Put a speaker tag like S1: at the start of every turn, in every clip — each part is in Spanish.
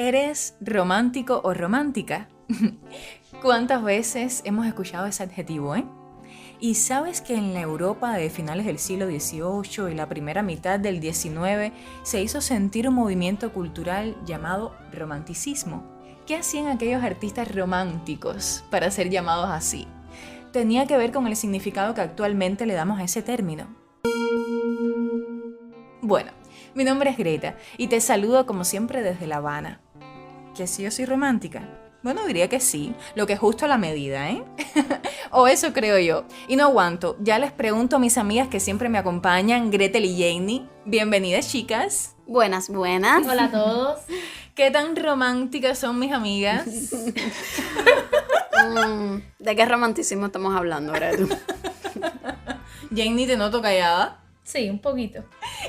S1: ¿Eres romántico o romántica? ¿Cuántas veces hemos escuchado ese adjetivo, ¿Y sabes que en la Europa de finales del siglo XVIII y la primera mitad del XIX se hizo sentir un movimiento cultural llamado romanticismo? ¿Qué hacían aquellos artistas románticos para ser llamados así? Tenía que ver con el significado que actualmente le damos a ese término. Bueno, mi nombre es Greta y te saludo como siempre desde La Habana. ¿Que sí yo soy romántica? Bueno, diría que sí, lo que es justo a la medida, O eso creo yo. Y no aguanto, ya les pregunto a mis amigas que siempre me acompañan, Gretel y Janie. Bienvenidas, chicas.
S2: Buenas, buenas.
S3: Hola a todos.
S1: ¿Qué tan románticas son mis amigas?
S2: ¿De qué romanticismo estamos hablando, Gretel?
S1: Janie, te noto callada.
S3: Sí, un poquito.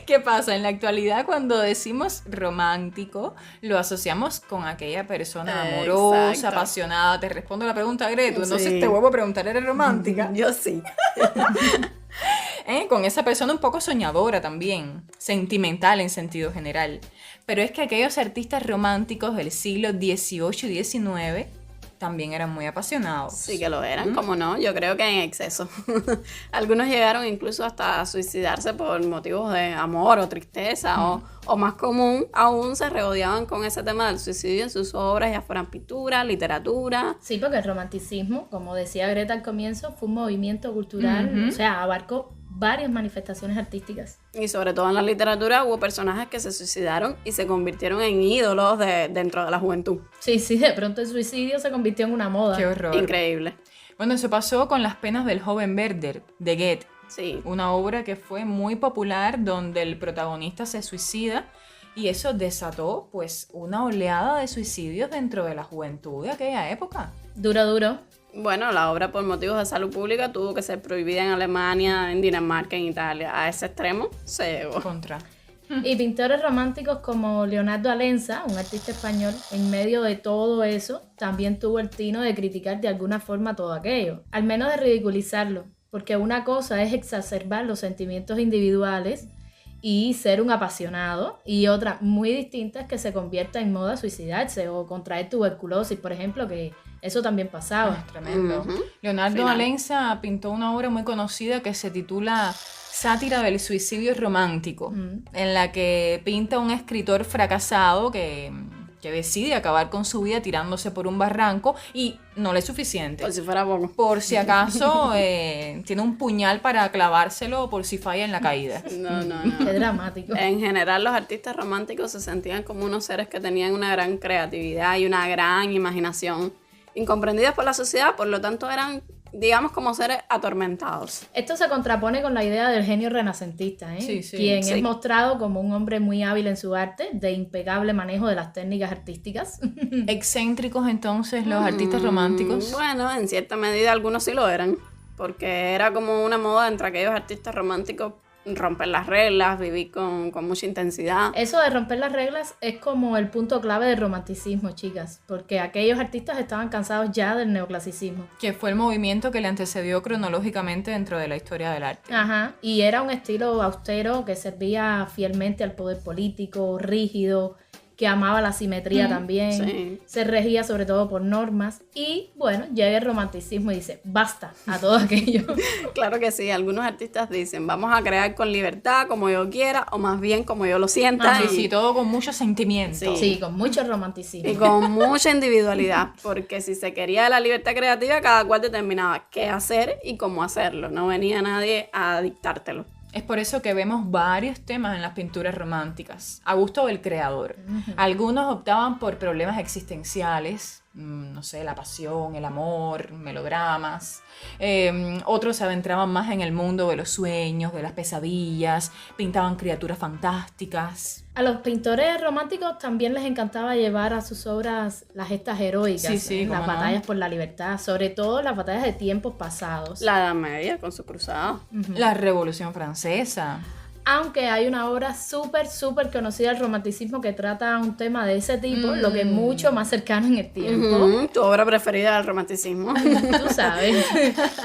S1: ¿Qué pasa? En la actualidad, cuando decimos romántico, lo asociamos con aquella persona amorosa,
S2: Exacto.
S1: apasionada. Te respondo la pregunta, Gretel. Entonces
S2: Sí.
S1: te vuelvo a preguntar, ¿eres romántica?
S2: Yo sí.
S1: Con esa persona un poco soñadora también, sentimental en sentido general. Pero es que aquellos artistas románticos del siglo XVIII y XIX también eran muy apasionados.
S2: Sí que lo eran, ¿cómo no? Yo creo que en exceso. Algunos llegaron incluso hasta a suicidarse por motivos de amor o tristeza, o más común, aún se regodeaban con ese tema del suicidio en sus obras, ya fueran pintura, literatura.
S3: Sí, porque el romanticismo, como decía Greta al comienzo, fue un movimiento cultural, o sea, abarcó varias manifestaciones artísticas.
S2: Y sobre todo en la literatura hubo personajes que se suicidaron y se convirtieron en ídolos dentro de la juventud.
S3: Sí, de pronto el suicidio se convirtió en una moda.
S1: ¡Qué horror!
S2: Increíble.
S1: Bueno, eso pasó con Las penas del joven Werther, de Goethe.
S2: Sí.
S1: Una obra que fue muy popular donde el protagonista se suicida y eso desató pues una oleada de suicidios dentro de la juventud de aquella época.
S3: Duro.
S2: Bueno, la obra por motivos de salud pública tuvo que ser prohibida en Alemania, en Dinamarca, en Italia. A ese extremo se llegó.
S1: Contra.
S3: Y pintores románticos como Leonardo Alenza, un artista español, en medio de todo eso, también tuvo el tino de criticar de alguna forma todo aquello, al menos de ridiculizarlo, porque una cosa es exacerbar los sentimientos individuales y ser un apasionado, y otra muy distinta es que se convierta en moda suicidarse o contraer tuberculosis, por ejemplo, que eso también pasaba.
S1: Tremendo. Leonardo Alenza pintó una obra muy conocida que se titula Sátira del suicidio romántico, en la que pinta a un escritor fracasado que decide acabar con su vida tirándose por un barranco y no le es suficiente.
S2: Por si fuera poco.
S1: Por si acaso tiene un puñal para clavárselo por si falla en la caída.
S2: No.
S3: Qué dramático.
S2: En general, los artistas románticos se sentían como unos seres que tenían una gran creatividad y una gran imaginación, incomprendidas por la sociedad, por lo tanto eran, digamos, como seres atormentados.
S3: Esto se contrapone con la idea del genio renacentista,
S1: Sí.
S3: quien
S2: Sí.
S3: es mostrado como un hombre muy hábil en su arte, de impecable manejo de las técnicas artísticas.
S1: Excéntricos entonces los artistas románticos.
S2: Bueno, en cierta medida algunos sí lo eran, porque era como una moda entre aquellos artistas románticos romper las reglas, vivir con mucha intensidad.
S3: Eso de romper las reglas es como el punto clave del romanticismo, chicas, porque aquellos artistas estaban cansados ya del neoclasicismo.
S1: Que fue el movimiento que le antecedió cronológicamente dentro de la historia del arte.
S3: Ajá, y era un estilo austero que servía fielmente al poder político, rígido, que amaba la simetría también,
S2: sí.
S3: se regía sobre todo por normas, y bueno, llega el romanticismo y dice, basta a todo aquello.
S2: Claro que sí, algunos artistas dicen, vamos a crear con libertad, como yo quiera, o más bien como yo lo sienta.
S1: Sí, sí, todo con mucho sentimiento.
S3: Sí, con mucho romanticismo.
S2: Y con mucha individualidad, porque si se quería la libertad creativa, cada cual determinaba qué hacer y cómo hacerlo. No venía nadie a dictártelo.
S1: Es por eso que vemos varios temas en las pinturas románticas, a gusto del creador. Algunos optaban por problemas existenciales, no sé, la pasión, el amor, melodramas. Otros se adentraban más en el mundo de los sueños, de las pesadillas, pintaban criaturas fantásticas.
S3: A los pintores románticos también les encantaba llevar a sus obras las gestas heroicas,
S1: Sí,
S3: las
S1: cómo no.
S3: batallas por la libertad, sobre todo las batallas de tiempos pasados.
S2: La Edad Media con su cruzada.
S1: La Revolución Francesa.
S3: Aunque hay una obra súper conocida del romanticismo que trata un tema de ese tipo, lo que es mucho más cercano en el tiempo.
S2: Tu obra preferida del romanticismo.
S3: Tú sabes.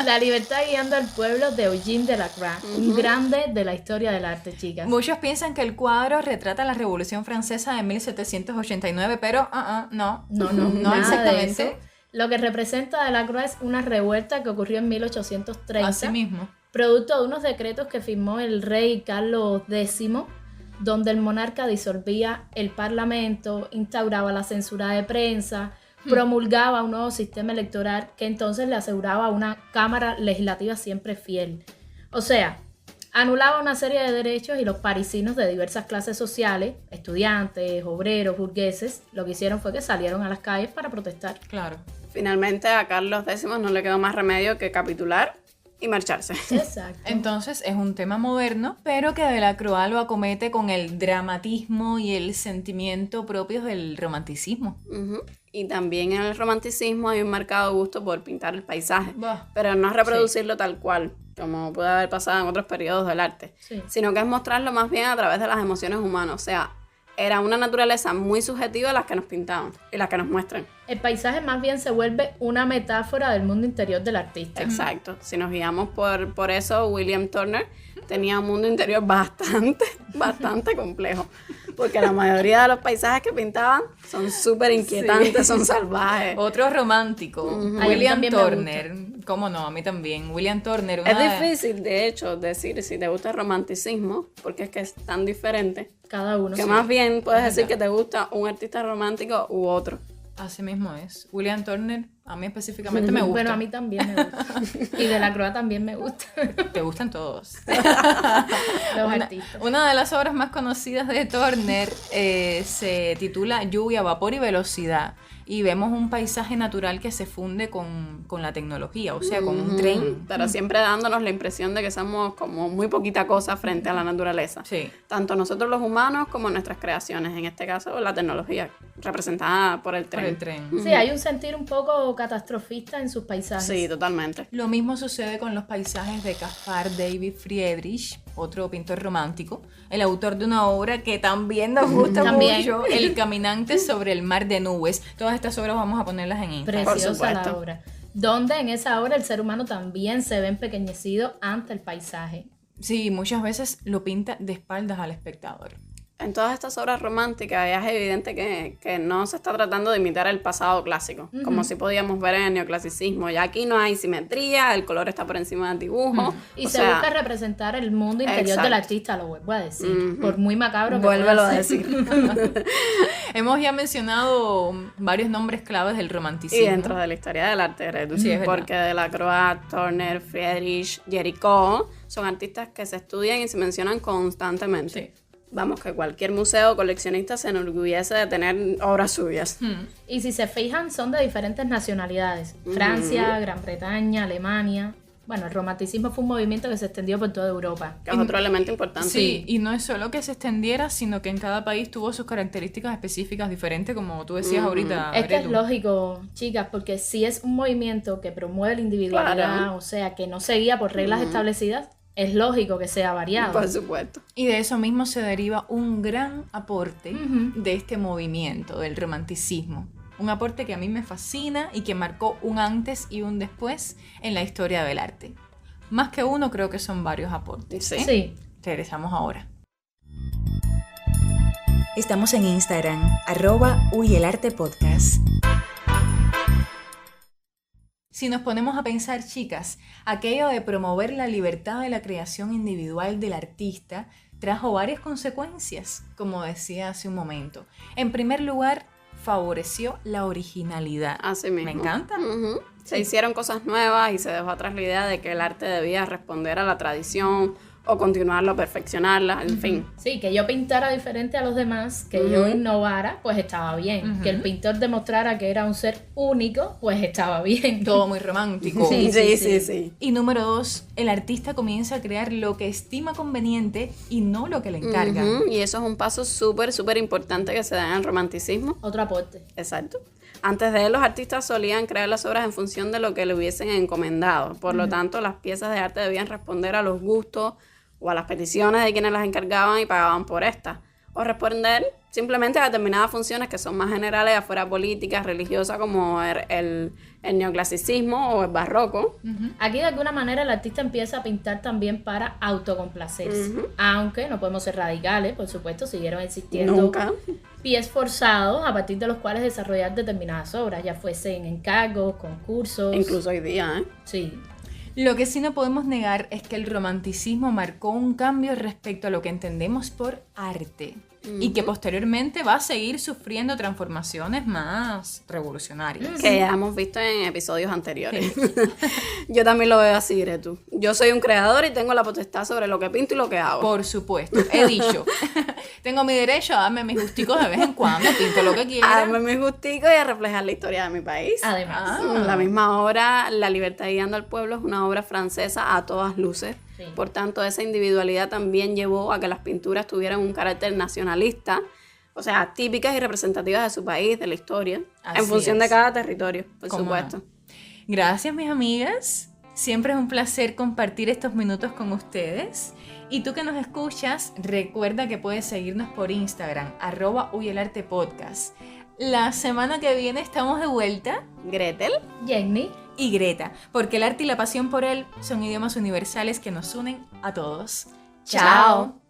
S3: La libertad guiando al pueblo de Eugène Delacroix, un grande de la historia del arte, chicas.
S1: Muchos piensan que el cuadro retrata la Revolución Francesa de 1789, pero no
S3: Nada
S1: exactamente.
S3: de eso. Lo que representa Delacroix es una revuelta que ocurrió en 1830.
S1: Así mismo.
S3: Producto de unos decretos que firmó el rey Carlos X, donde el monarca disolvía el parlamento, instauraba la censura de prensa, promulgaba un nuevo sistema electoral que entonces le aseguraba una cámara legislativa siempre fiel. O sea, anulaba una serie de derechos y los parisinos de diversas clases sociales, estudiantes, obreros, burgueses, lo que hicieron fue que salieron a las calles para protestar.
S1: Claro.
S2: Finalmente a Carlos X no le quedó más remedio que capitular y marcharse.
S3: Exacto.
S1: Entonces es un tema moderno, pero que Delacroix lo acomete con el dramatismo y el sentimiento propios del romanticismo.
S2: Y también en el romanticismo hay un marcado gusto por pintar el paisaje,
S1: Bah.
S2: pero no es reproducirlo tal cual, como puede haber pasado en otros periodos del arte,
S3: Sí.
S2: sino que es mostrarlo más bien a través de las emociones humanas. O sea, era una naturaleza muy subjetiva las que nos pintaban y las que nos muestran.
S3: El paisaje más bien se vuelve una metáfora del mundo interior del artista.
S2: Exacto. Si nos guiamos por eso, William Turner tenía un mundo interior bastante complejo. Porque la mayoría de los paisajes que pintaban son súper inquietantes, son salvajes.
S1: Otro romántico,
S3: Ay, a mí
S1: William
S3: también me
S1: Turner. ¿Cómo no? A mí también. William Turner.
S2: Es difícil, de hecho, decir si te gusta el romanticismo, porque es que es tan diferente,
S3: Cada uno.
S2: que
S3: sí.
S2: más bien puedes
S1: Es
S2: decir
S1: verdad.
S2: que te gusta un artista romántico u otro.
S1: Así mismo es. William Turner, a mí específicamente me gusta.
S3: Bueno, a mí también me gusta. Y Delacroix también me gusta.
S1: Te gustan todos.
S3: Los artistas.
S1: Una de las obras más conocidas de Turner se titula Lluvia, Vapor y Velocidad. Y vemos un paisaje natural que se funde con la tecnología, o sea, con un tren.
S2: Pero siempre dándonos la impresión de que somos como muy poquita cosa frente a la naturaleza.
S1: Sí.
S2: Tanto nosotros los humanos como nuestras creaciones, en este caso la tecnología, representada por el
S1: Por
S2: tren.
S1: el tren.
S3: Sí, hay un sentir un poco catastrofista en sus paisajes.
S2: Sí, totalmente.
S1: Lo mismo sucede con los paisajes de Caspar David Friedrich, otro pintor romántico, el autor de una obra que también nos gusta
S3: También.
S1: mucho, El caminante sobre el mar de nubes. Todas estas obras vamos a ponerlas en Instagram.
S2: Por
S3: Preciosa la
S2: supuesto.
S3: obra. Donde en esa obra el ser humano también se ve empequeñecido ante el paisaje.
S1: Sí, muchas veces lo pinta de espaldas al espectador.
S2: En todas estas obras románticas ya es evidente que no se está tratando de imitar el pasado clásico, como si podíamos ver en el neoclasicismo. Ya aquí no hay simetría, el color está por encima del dibujo.
S3: Y
S2: o
S3: se
S2: sea,
S3: busca representar el mundo interior
S2: Exacto.
S3: del artista, lo vuelvo a decir. Por muy macabro que
S2: vuélvelo
S3: pueda
S2: a
S3: ser.
S2: decir.
S1: Hemos ya mencionado varios nombres claves del
S2: Y
S1: romanticismo.
S2: dentro de la historia del arte, Gretu,
S1: Sí, es verdad.
S2: porque Delacroix, Turner, Friedrich, Géricault son artistas que se estudian y se mencionan constantemente.
S1: Sí.
S2: Vamos, que cualquier museo o coleccionista se enorgullece de tener obras suyas.
S3: Y si se fijan, son de diferentes nacionalidades. Francia, Gran Bretaña, Alemania. Bueno, el romanticismo fue un movimiento que se extendió por toda Europa.
S2: Que es otro elemento importante.
S1: Sí, y no es solo que se extendiera, sino que en cada país tuvo sus características específicas diferentes, como tú decías ahorita.
S3: Es que es
S1: Gretu.
S3: lógico, chicas, porque si es un movimiento que promueve la individualidad,
S2: Claro.
S3: o sea, que no se guía por reglas establecidas, es lógico que sea variado.
S2: Por supuesto.
S1: Y de eso mismo se deriva un gran aporte de este movimiento, del romanticismo. Un aporte que a mí me fascina y que marcó un antes y un después en la historia del arte. Más que uno, creo que son varios aportes.
S2: Sí.
S3: Sí.
S1: Regresamos ahora.
S4: Estamos en Instagram, @huyelarte_podcast.
S1: Si nos ponemos a pensar, chicas, aquello de promover la libertad de la creación individual del artista trajo varias consecuencias, como decía hace un momento. En primer lugar, favoreció la originalidad.
S2: Así mismo.
S1: Me encanta.
S2: Ujú. Se hicieron cosas nuevas y se dejó atrás la idea de que el arte debía responder a la tradición o continuarla o perfeccionarla, en fin.
S3: Sí, que yo pintara diferente a los demás, que yo innovara, pues estaba bien. Que el pintor demostrara que era un ser único, pues estaba bien.
S1: Todo muy romántico.
S3: Sí,
S2: Sí.
S1: Y número 2, el artista comienza a crear lo que estima conveniente y no lo que le encargan.
S2: Ujú. Y eso es un paso súper importante que se da en el romanticismo.
S3: Otro aporte.
S2: Exacto. Antes de él, los artistas solían crear las obras en función de lo que le hubiesen encomendado. Por lo tanto, las piezas de arte debían responder a los gustos o a las peticiones de quienes las encargaban y pagaban por estas, o responder simplemente a determinadas funciones que son más generales afuera políticas, religiosas, como el neoclasicismo o el barroco.
S3: Aquí de alguna manera el artista empieza a pintar también para autocomplacerse, aunque no podemos ser radicales, por supuesto, siguieron existiendo
S2: Nunca.
S3: pies forzados a partir de los cuales desarrollar determinadas obras, ya fuesen encargos, concursos.
S2: Incluso hoy día, ¿eh?
S3: Sí.
S1: Lo que sí no podemos negar es que el romanticismo marcó un cambio respecto a lo que entendemos por arte y que posteriormente va a seguir sufriendo transformaciones más revolucionarias.
S2: Que ya hemos visto en episodios anteriores. Yo también lo veo así, Gretu. Yo soy un creador y tengo la potestad sobre lo que pinto y lo que hago.
S1: Por supuesto, he dicho, tengo mi derecho a darme mis gusticos de vez en cuando, pinto lo que
S2: A
S1: quiera.
S2: darme mis gusticos y a reflejar la historia de mi país.
S3: Además.
S2: La misma obra, La libertad guiando al pueblo, es una obra francesa a todas luces.
S3: Sí.
S2: Por tanto, esa individualidad también llevó a que las pinturas tuvieran un carácter nacionalista, o sea, típicas y representativas de su país, de la historia,
S1: Así
S2: en función de
S1: es.
S2: cada territorio, por
S1: ¿Cómo
S2: supuesto.
S1: no? Gracias, mis amigas. Siempre es un placer compartir estos minutos con ustedes. Y tú que nos escuchas, recuerda que puedes seguirnos por Instagram, @huyelartepodcast. La semana que viene estamos de vuelta.
S2: Gretel.
S3: Jenny.
S1: Y Greta, porque el arte y la pasión por él son idiomas universales que nos unen a todos.
S3: Chao.